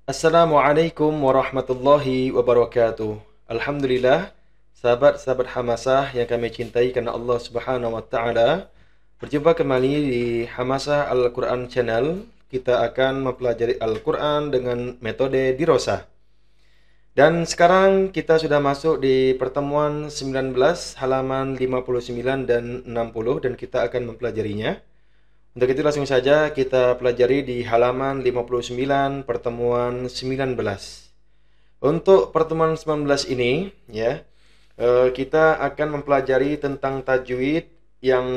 Assalamualaikum warahmatullahi wabarakatuh. Alhamdulillah, sahabat-sahabat Hamasah yang kami cintai karena Allah Subhanahu wa taala. Berjumpa kembali di Hamasah Al-Qur'an Channel. Kita akan mempelajari Al-Qur'an dengan metode dirosah. Dan sekarang kita sudah masuk di pertemuan 19 halaman 59 dan 60 dan kita akan mempelajarinya. Untuk itu langsung saja kita pelajari di halaman 59 pertemuan 19. Untuk pertemuan 19 ini ya, kita akan mempelajari tentang tajwid yang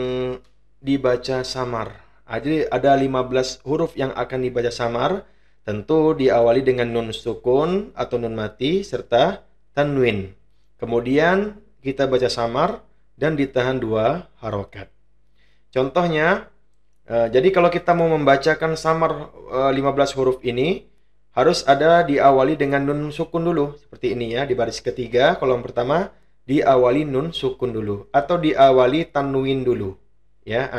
dibaca samar. Jadi ada 15 huruf yang akan dibaca samar, tentu diawali dengan nun sukun atau nun mati serta tanwin. Kemudian kita baca samar dan ditahan 2 harokat. Contohnya, jadi kalau kita mau membacakan samar 15 huruf ini, harus ada diawali dengan nun sukun dulu. Seperti ini ya, di baris ketiga, kolom pertama, diawali nun sukun dulu. Atau diawali tanwin dulu. Ya,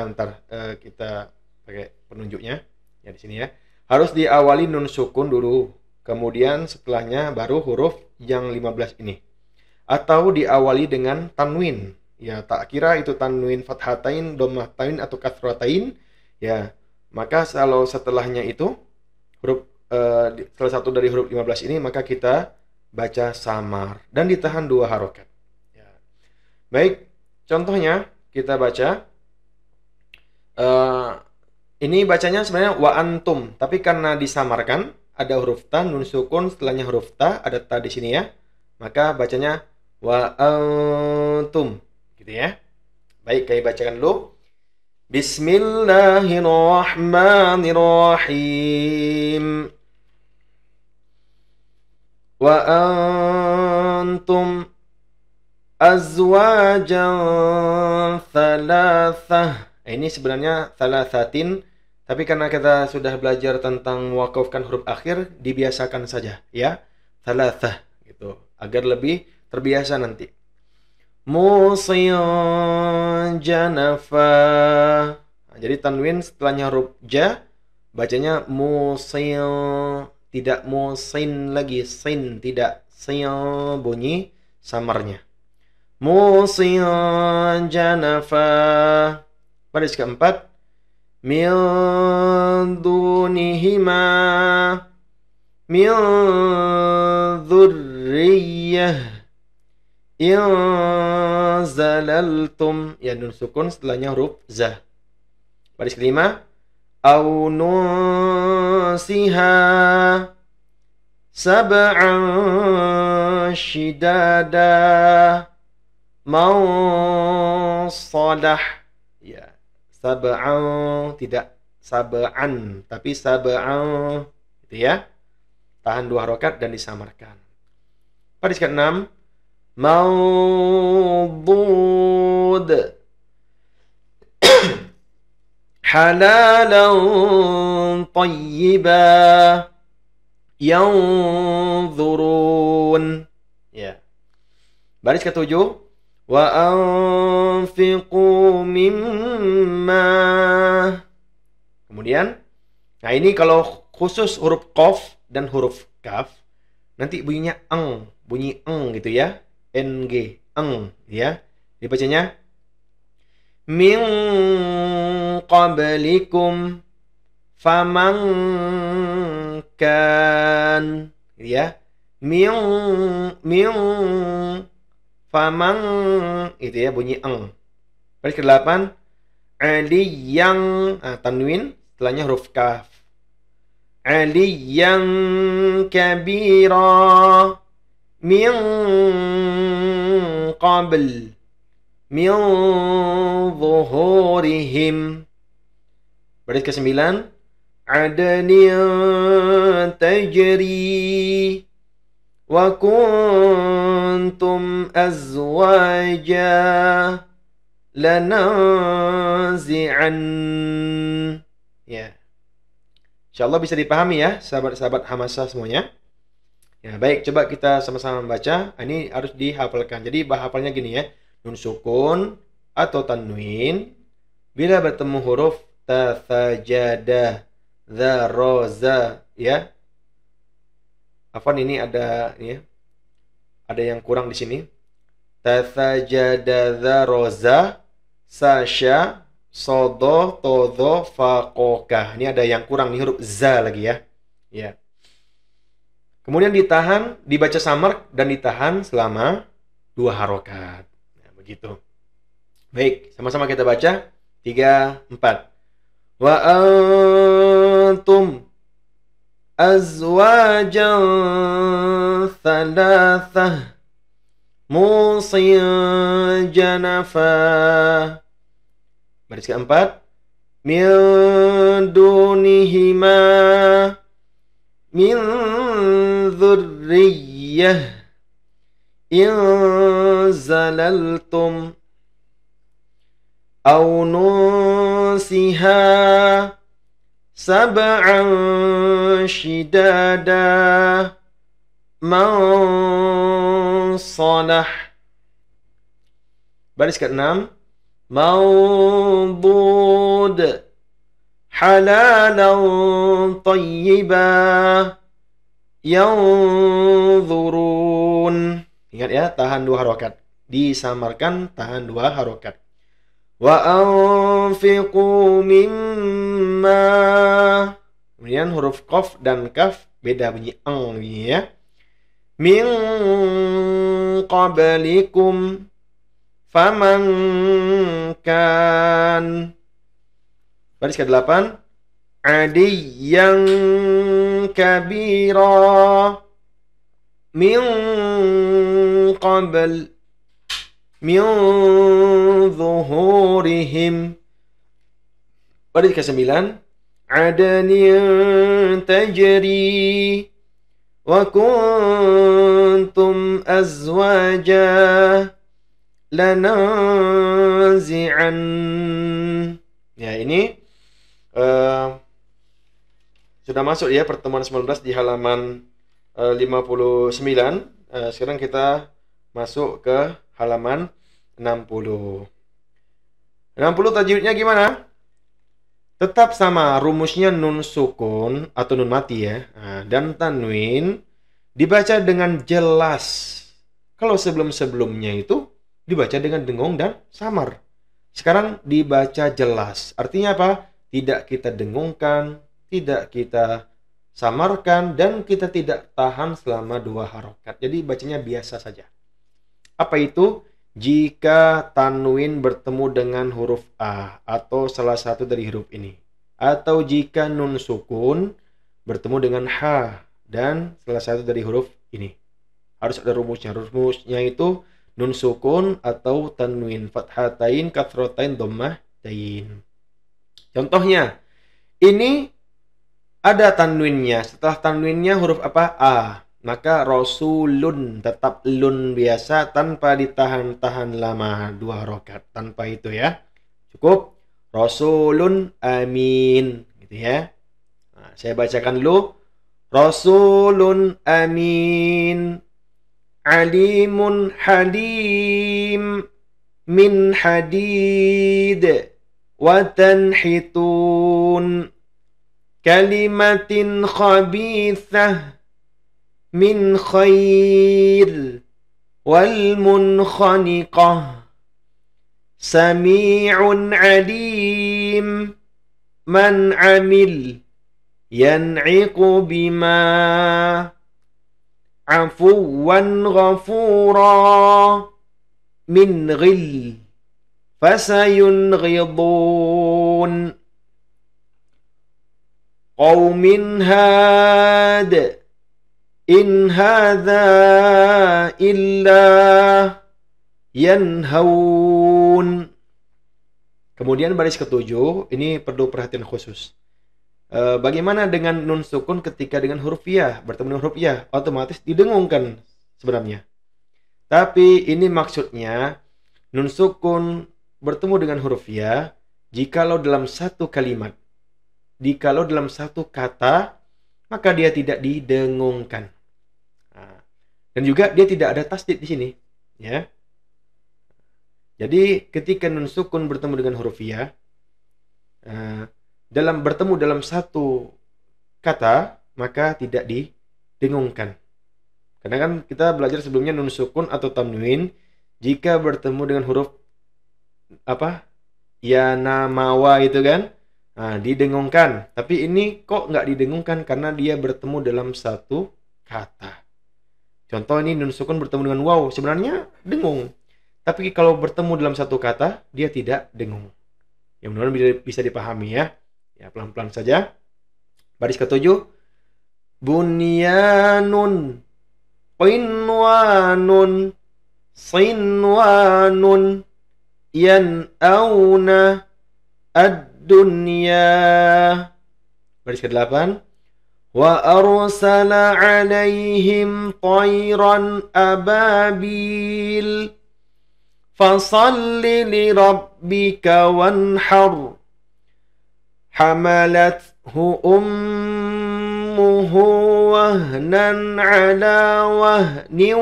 kita pakai penunjuknya. Ya, di sini ya. Harus diawali nun sukun dulu. Kemudian setelahnya baru huruf yang 15 ini. Atau diawali dengan tanwin. Ya, tak kira itu tanwin fathatain, dhammatain atau kasratain. Ya, maka kalau setelahnya itu huruf salah satu dari huruf 15 ini, maka kita baca samar dan ditahan 2 harokat. Ya. Baik, contohnya kita baca ini bacanya sebenarnya wa antum, tapi karena disamarkan ada huruf ta, nun sukun, setelahnya huruf ta, ada ta di sini ya. Maka bacanya wa antum, gitu ya. Baik, kami bacakan dulu. Bismillahirrahmanirrahim. Wa antum azwajan thalathah. Ini sebenarnya thalathatin, tapi karena kita sudah belajar tentang mewakafkan huruf akhir, dibiasakan saja ya. Thalathah gitu, agar lebih terbiasa nanti. Musiyan janafa. Nah, jadi tanwin setelahnya huruf ja, bacanya musiyan, tidak musin lagi, sin tidak, siyan bunyi samarnya. Musiyan janafa. Baris keempat, min dunihima min dzurriyyah in zalaltum, ya nun sukun setelahnya huruf za. Baris kelima, au nusiha sab'an shidada mausalah. Ya, sab'an tidak sab'an, tapi sab'an gitu ya. Tahan 2 harokat dan disamarkan. Baris ke-6, mawdud halalan tayyiba yanzurun. Ya. Baris ke-7, wa anfiqu mimma. Kemudian, nah ini kalau khusus huruf qaf dan huruf kaf, nanti bunyinya bunyi gitu ya. ng, ya. Dibacanya min qablikum faman kan, gitu ya. Min faman, itu ya, bunyi Baris ke-8, aliyang, tanwin setelahnya huruf kaf. Aliyang kabira min qabl min zuhurihim. Baris ke-9, adnin tajri wa kuntum azwaja lanazi'an. Ya. Insyaallah bisa dipahami ya, sahabat-sahabat Hamasah semuanya. Ya, baik, coba kita sama-sama membaca. Ini harus dihafalkan. Jadi hafalnya gini ya. Nun sukun atau tanwin bila bertemu huruf ta, tha, ja, da, dha, ro, za, ya. Afwan, ini ada ini ya, ada yang kurang di sini. Tasajada roza sasya sodo todo fakoka. Ini ada yang kurang nih, huruf za lagi ya. Ya. Kemudian ditahan, dibaca samar dan ditahan selama 2 harokat. Nah, begitu. Baik, sama-sama kita baca. 3, 4. Wa antum azwajan thalathah musin janafa. Baris keempat. Min dunihima min dzurriyyah in zalaltum aw nusiha sab'an shidada man salah. Baris ke-6. Mawdud halalan tayyibah yanzurun. Ingat ya, tahan 2 harokat. Disamarkan, tahan 2 harokat. Wa anfiqu mimma. Kemudian huruf qaf dan kaf beda bunyi ang ya. Min qablikum faman kan. Baris ke-8. Adiyan kabira min qabl min zuhurihim. Baris ke-9. Adanin tajri wa kuntum azwaja lanazi'an. Ya, ini sudah masuk ya pertemuan 19 di halaman 59. Sekarang kita masuk ke halaman 60. 60 tajwidnya gimana? Tetap sama, rumusnya nun sukun atau nun mati ya. Dan tanwin dibaca dengan jelas. Kalau sebelum-sebelumnya itu dibaca dengan dengung dan samar. Sekarang dibaca jelas. Artinya apa? Tidak kita dengungkan, tidak kita samarkan, dan kita tidak tahan selama 2 harokat. Jadi bacanya biasa saja. Apa itu? Jika tanwin bertemu dengan huruf A atau salah satu dari huruf ini. Atau jika nun sukun bertemu dengan H dan salah satu dari huruf ini. Harus ada rumusnya. Rumusnya itu nun sukun atau tanwin fathatain, kathrotain, dhammahtain. Contohnya, ini ada tanwinnya. Setelah tanwinnya huruf apa? A. Maka rasulun, tetap lun biasa tanpa ditahan-tahan lama 2 harokat. Tanpa itu ya. Cukup rasulun amin. Gitu ya. Nah, saya bacakan dulu. Rasulun amin. Alimun halim min hadid wa tanhitun kalimatin khabithah min khair wal munkhaniqah sami'un alim man amil yan'iqu bima afuwan ghafura min ghil fasayunghidun qawmin had in hadha illa yanhaun. Kemudian baris ke-7 ini perlu perhatian khusus. Bagaimana dengan nun sukun ketika dengan huruf ya? Bertemu dengan huruf ya, otomatis didengungkan sebenarnya. Tapi ini maksudnya nun sukun bertemu dengan huruf ya jikalau dalam satu kalimat. Jikalau dalam satu kata, maka dia tidak didengungkan. Dan juga dia tidak ada tasdid di sini, ya. Jadi ketika nun sukun bertemu dengan huruf ya, bertemu dalam satu kata, maka tidak didengungkan. Karena kan kita belajar sebelumnya nun sukun atau tanwin jika bertemu dengan huruf apa? Ya namawa itu kan. Nah, didengungkan. Tapi ini kok nggak didengungkan karena dia bertemu dalam satu kata. Contoh ini nun sukun bertemu dengan waw, sebenarnya dengung. Tapi kalau bertemu dalam satu kata, dia tidak dengung. Ya mudah-mudahan bisa dipahami ya. Ya pelan-pelan saja. Baris ketujuh. Bunyanun. Qinwanun. Sinwanun. Yan'auna. Ad-dunya. Baris ke-8. Wa arsala 'alaihim tayran ababil. Fasalli li rabbika wanhar. Hamalathu ummuhu wahnan 'ala wahnin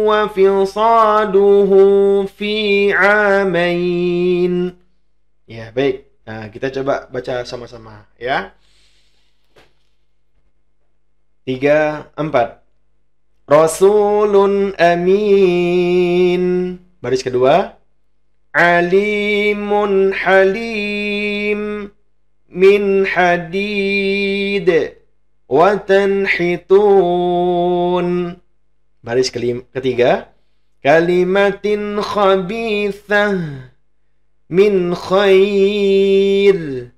wa fisaluhu fi 'amain. Ya, baik. Nah, kita coba baca sama-sama ya. 3, 4. Rasulun amin. Baris kedua. Alimun halim min hadid wa tanhitun. Baris ketiga. Kalimatin khabithah min khair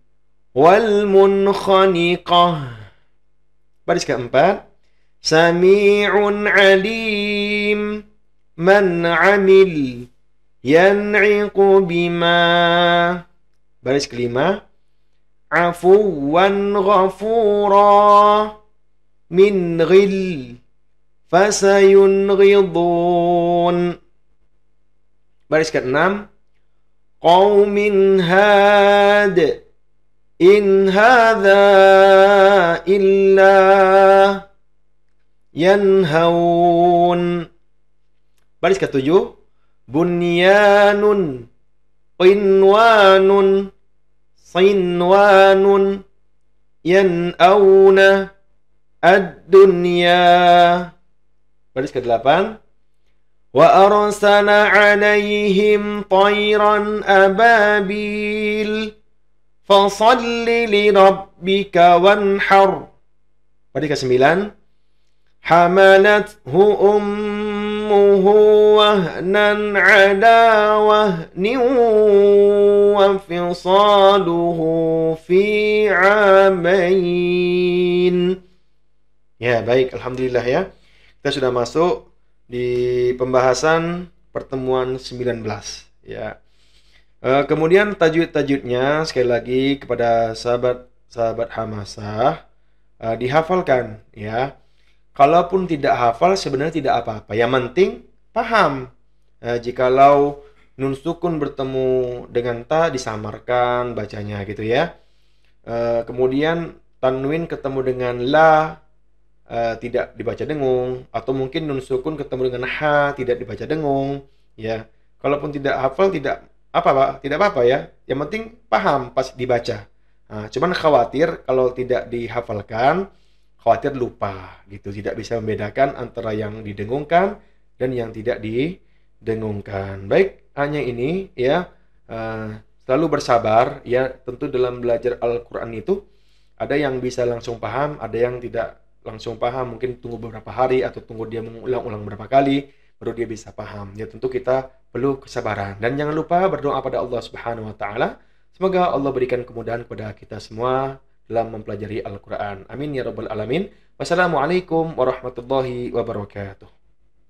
wal munkhaniqah. Baris keempat. Sami'un alim man amil yan'iqu bima. Baris kelima. Afuwan ghafura min ghil fasayunghidun. Baris keenam. Qaumin had in hadha illa yanhaun. Baris ketujuh. Bunyanun qinwanun sinwanun yan'auna ad-dunya. Baris ke-8. Wa arsala 'alaihim tayran ababil. Fasalli li rabbika wanhar. Baris ke-9. Hamalathu ummuhu wahnan 'ala wahnin wa fisaluhu fi 'amain. Ya, baik, alhamdulillah ya. Kita sudah masuk di pembahasan pertemuan 19 ya. Kemudian tajwid-tajwidnya sekali lagi kepada sahabat Hamasah dihafalkan ya. Kalaupun tidak hafal sebenarnya tidak apa-apa. Yang penting paham. Jikalau nun sukun bertemu dengan ta disamarkan bacanya gitu ya. Kemudian tanwin ketemu dengan la tidak dibaca dengung, atau mungkin nun sukun ketemu dengan ha tidak dibaca dengung ya. Kalaupun tidak hafal tidak apa-apa ya. Yang penting paham pas dibaca. Cuman khawatir kalau tidak dihafalkan, khawatir lupa gitu, tidak bisa membedakan antara yang didengungkan dan yang tidak didengungkan. Baik, hanya ini ya. Selalu bersabar ya. Tentu dalam belajar Al-Qur'an itu ada yang bisa langsung paham, ada yang tidak langsung paham, mungkin tunggu beberapa hari atau tunggu dia mengulang-ulang berapa kali baru dia bisa paham. Ya tentu kita perlu kesabaran dan jangan lupa berdoa pada Allah Subhanahu wa taala. Semoga Allah berikan kemudahan kepada kita semua dalam mempelajari Al-Qur'an. Amin ya rabbal alamin. Wassalamualaikum warahmatullahi wabarakatuh.